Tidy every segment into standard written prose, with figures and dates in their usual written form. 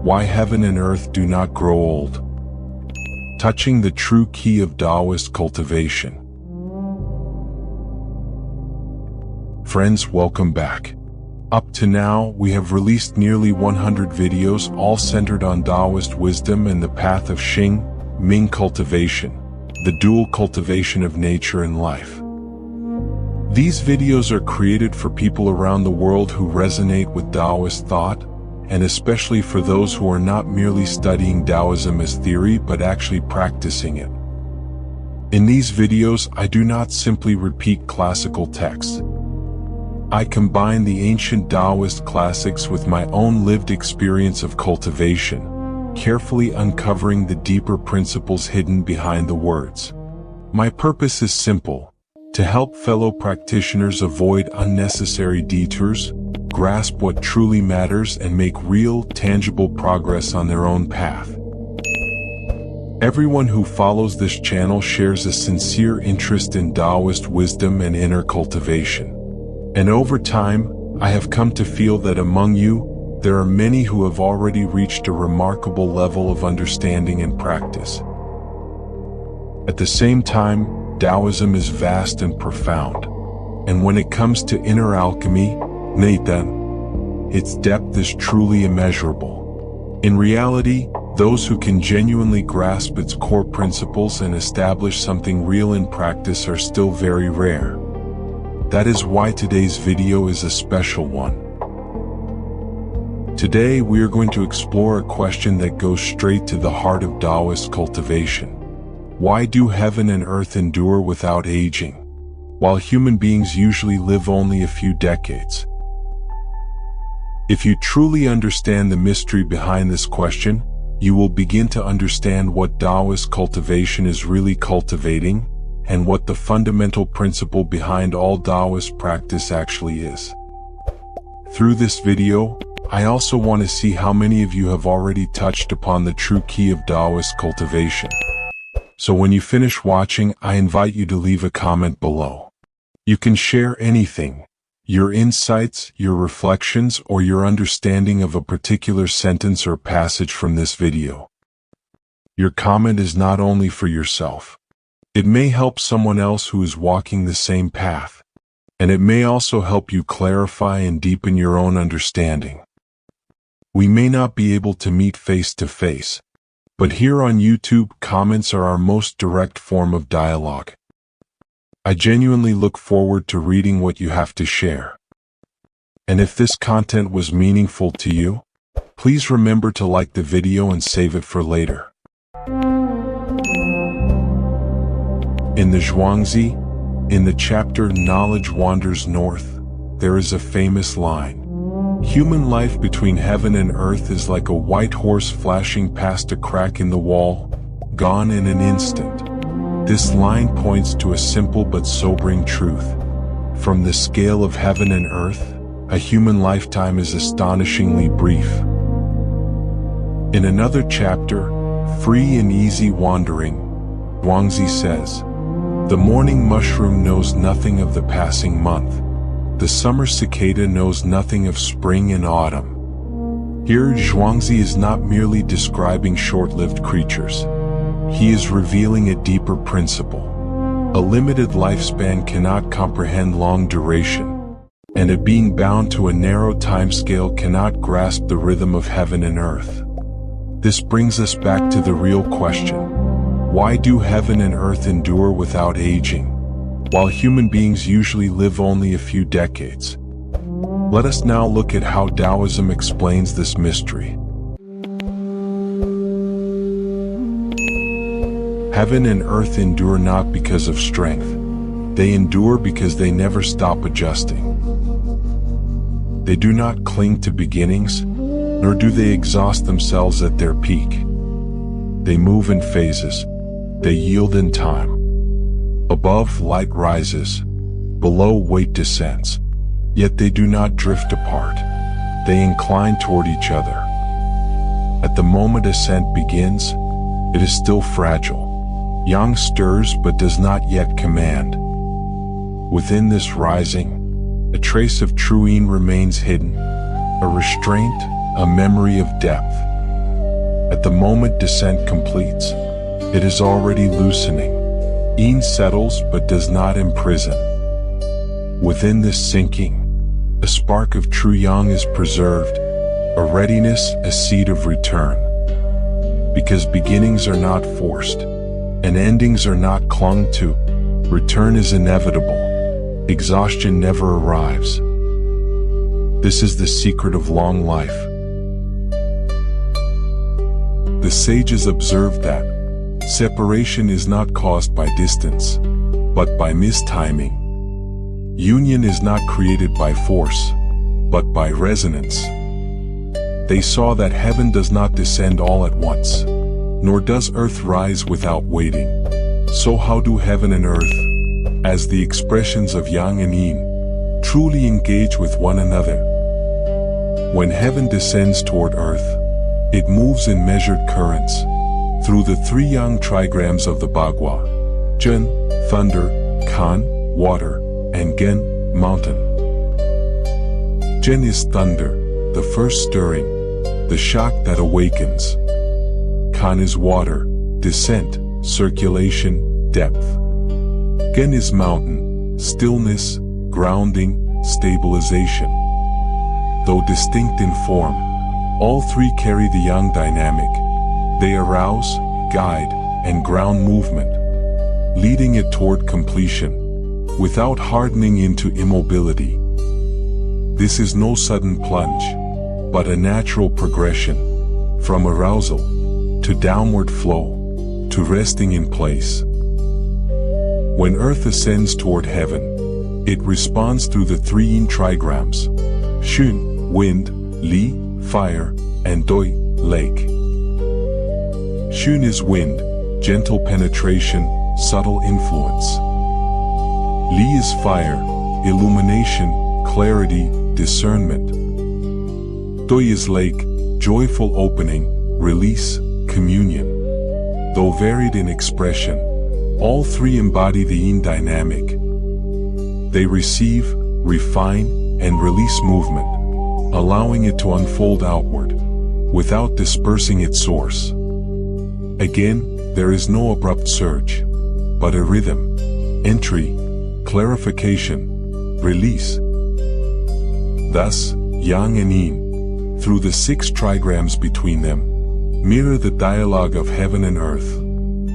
Why heaven and earth do not grow old. Touching the true key of Taoist cultivation. Friends, welcome back. Up to now, we have released nearly 100 videos, all centered on Taoist wisdom and the path of Xing, Ming cultivation, the dual cultivation of nature and life. These videos are created for people around the world who resonate with Taoist thought, and especially for those who are not merely studying Taoism as theory but actually practicing it. In these videos, I do not simply repeat classical texts. I combine the ancient Taoist classics with my own lived experience of cultivation, carefully uncovering the deeper principles hidden behind the words. My purpose is simple: to help fellow practitioners avoid unnecessary detours, grasp what truly matters, and make real, tangible progress on their own path. Everyone who follows this channel shares a sincere interest in Taoist wisdom and inner cultivation. And over time, I have come to feel that among you, there are many who have already reached a remarkable level of understanding and practice. At the same time, Taoism is vast and profound, and when it comes to inner alchemy, Nathan, its depth is truly immeasurable. In reality, those who can genuinely grasp its core principles and establish something real in practice are still very rare. That is why today's video is a special one. Today we are going to explore a question that goes straight to the heart of Taoist cultivation. Why do heaven and earth endure without aging, while human beings usually live only a few decades? If you truly understand the mystery behind this question, you will begin to understand what Taoist cultivation is really cultivating, and what the fundamental principle behind all Taoist practice actually is. Through this video, I also want to see how many of you have already touched upon the true key of Taoist cultivation. So when you finish watching, I invite you to leave a comment below. You can share anything, your insights, your reflections, or your understanding of a particular sentence or passage from this video. Your comment is not only for yourself. It may help someone else who is walking the same path, and it may also help you clarify and deepen your own understanding. We may not be able to meet face to face, but here on YouTube, comments are our most direct form of dialogue. I genuinely look forward to reading what you have to share. And if this content was meaningful to you, please remember to like the video and save it for later. In the Zhuangzi, in the chapter Knowledge Wanders North, there is a famous line. Human life between heaven and earth is like a white horse flashing past a crack in the wall, gone in an instant. This line points to a simple but sobering truth. From the scale of heaven and earth, a human lifetime is astonishingly brief. In another chapter, Free and Easy Wandering, Zhuangzi says, "The morning mushroom knows nothing of the passing month. The summer cicada knows nothing of spring and autumn." Here, Zhuangzi is not merely describing short-lived creatures. He is revealing a deeper principle. A limited lifespan cannot comprehend long duration, and a being bound to a narrow timescale cannot grasp the rhythm of heaven and earth. This brings us back to the real question. Why do heaven and earth endure without aging, while human beings usually live only a few decades? Let us now look at how Taoism explains this mystery. Heaven and earth endure not because of strength. They endure because they never stop adjusting. They do not cling to beginnings, nor do they exhaust themselves at their peak. They move in phases. They yield in time. Above, light rises. Below, weight descends. Yet they do not drift apart. They incline toward each other. At the moment ascent begins, it is still fragile. Yang stirs but does not yet command. Within this rising, a trace of true yin remains hidden, a restraint, a memory of depth. At the moment descent completes, it is already loosening. Yin settles but does not imprison. Within this sinking, a spark of true yang is preserved, a readiness, a seed of return. Because beginnings are not forced, and endings are not clung to, return is inevitable. Exhaustion never arrives. This is the secret of long life. The sages observed that separation is not caused by distance, but by mistiming. Union is not created by force, but by resonance. They saw that heaven does not descend all at once, nor does earth rise without waiting. So how do heaven and earth, as the expressions of yang and yin, truly engage with one another? When heaven descends toward earth, it moves in measured currents, through the three yang trigrams of the Bagua: Zhen, thunder; Kan, water; and Gen, mountain. Zhen is thunder, the first stirring, the shock that awakens. Kan is water, descent, circulation, depth. Gen is mountain, stillness, grounding, stabilization. Though distinct in form, all three carry the yang dynamic. They arouse, guide, and ground movement, leading it toward completion, without hardening into immobility. This is no sudden plunge, but a natural progression, from arousal, to downward flow, to resting in place. When earth ascends toward heaven, it responds through the three yin trigrams: Xun, wind; Li, fire; and Doi, lake. Xun is wind, gentle penetration, subtle influence. Li is fire, illumination, clarity, discernment. Doi is lake, joyful opening, release, communion. Though varied in expression, all three embody the yin dynamic. They receive, refine, and release movement, allowing it to unfold outward, without dispersing its source. Again, there is no abrupt surge, but a rhythm, entry, clarification, release. Thus, yang and yin, through the 6 trigrams between them, mirror the dialogue of heaven and earth,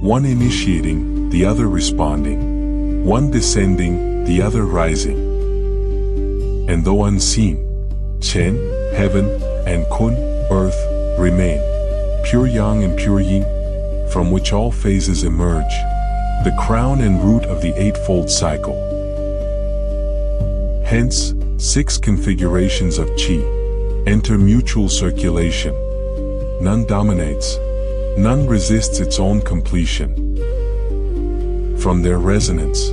one initiating, the other responding, one descending, the other rising. And though unseen, Chen, heaven, and Kun, earth, remain, pure yang and pure yin, from which all phases emerge, the crown and root of the eightfold cycle. Hence, 6 configurations of qi enter mutual circulation. None dominates, none resists its own completion. From their resonance,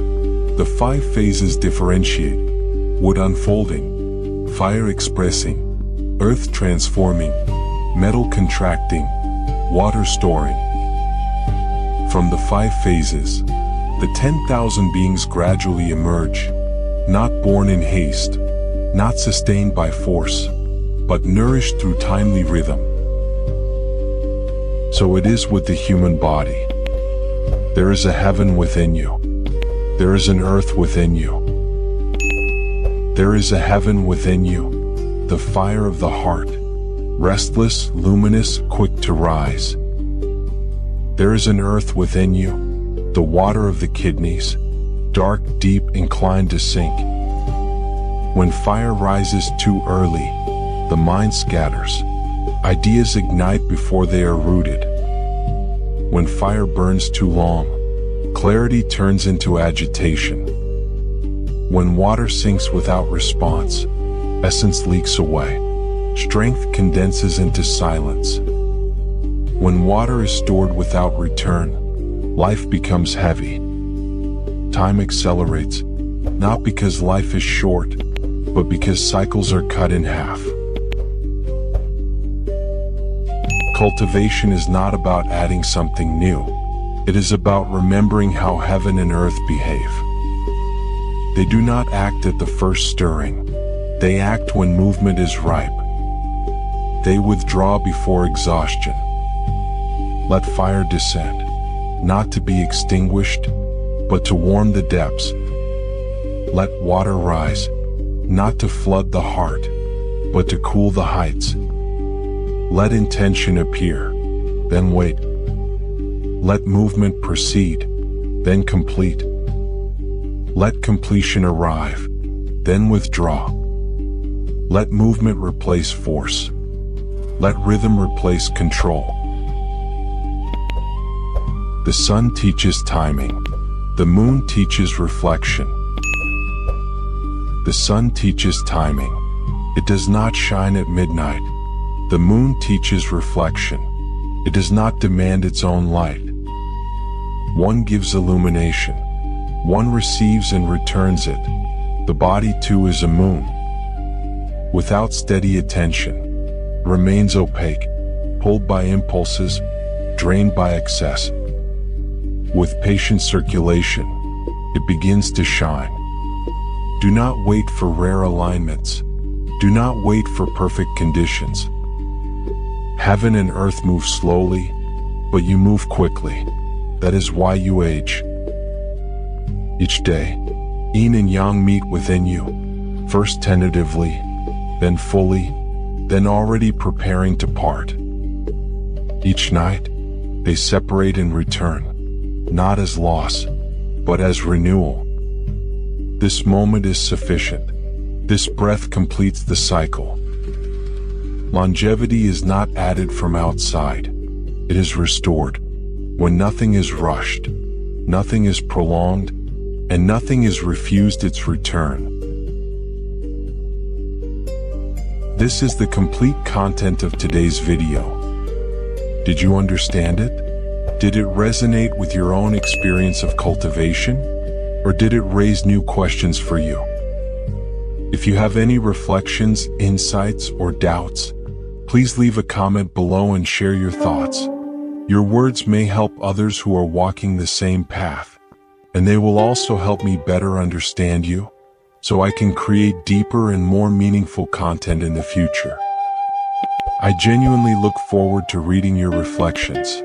the 5 phases differentiate: wood unfolding, fire expressing, earth transforming, metal contracting, water storing. From the 5 phases, the 10,000 beings gradually emerge, not born in haste, not sustained by force, but nourished through timely rhythm. So it is with the human body. There is a heaven within you. There is an earth within you. There is a heaven within you, the fire of the heart, restless, luminous, quick to rise. There is an earth within you, the water of the kidneys, dark, deep, inclined to sink. When fire rises too early, the mind scatters. Ideas ignite before they are rooted. When fire burns too long, clarity turns into agitation. When water sinks without response, essence leaks away. Strength condenses into silence. When water is stored without return, life becomes heavy. Time accelerates, not because life is short, but because cycles are cut in half. Cultivation is not about adding something new. It is about remembering how heaven and earth behave. They do not act at the first stirring. They act when movement is ripe. They withdraw before exhaustion. Let fire descend, not to be extinguished, but to warm the depths. Let water rise, not to flood the heart, but to cool the heights. Let intention appear, then wait. Let movement proceed, then complete. Let completion arrive, then withdraw. Let movement replace force. Let rhythm replace control. The sun teaches timing. The moon teaches reflection. The sun teaches timing. It does not shine at midnight. The moon teaches reflection. It does not demand its own light. One gives illumination. One receives and returns it. The body too is a moon. Without steady attention, remains opaque, pulled by impulses, drained by excess. With patient circulation, it begins to shine. Do not wait for rare alignments. Do not wait for perfect conditions. Heaven and earth move slowly, but you move quickly. That is why you age. Each day, yin and yang meet within you, first tentatively, then fully, then already preparing to part. Each night, they separate and return, not as loss, but as renewal. This moment is sufficient. This breath completes the cycle. Longevity is not added from outside. It is restored. When nothing is rushed, nothing is prolonged, and nothing is refused its return. This is the complete content of today's video. Did you understand it? Did it resonate with your own experience of cultivation? Or did it raise new questions for you? If you have any reflections, insights, or doubts, please leave a comment below and share your thoughts. Your words may help others who are walking the same path, and they will also help me better understand you, so I can create deeper and more meaningful content in the future. I genuinely look forward to reading your reflections.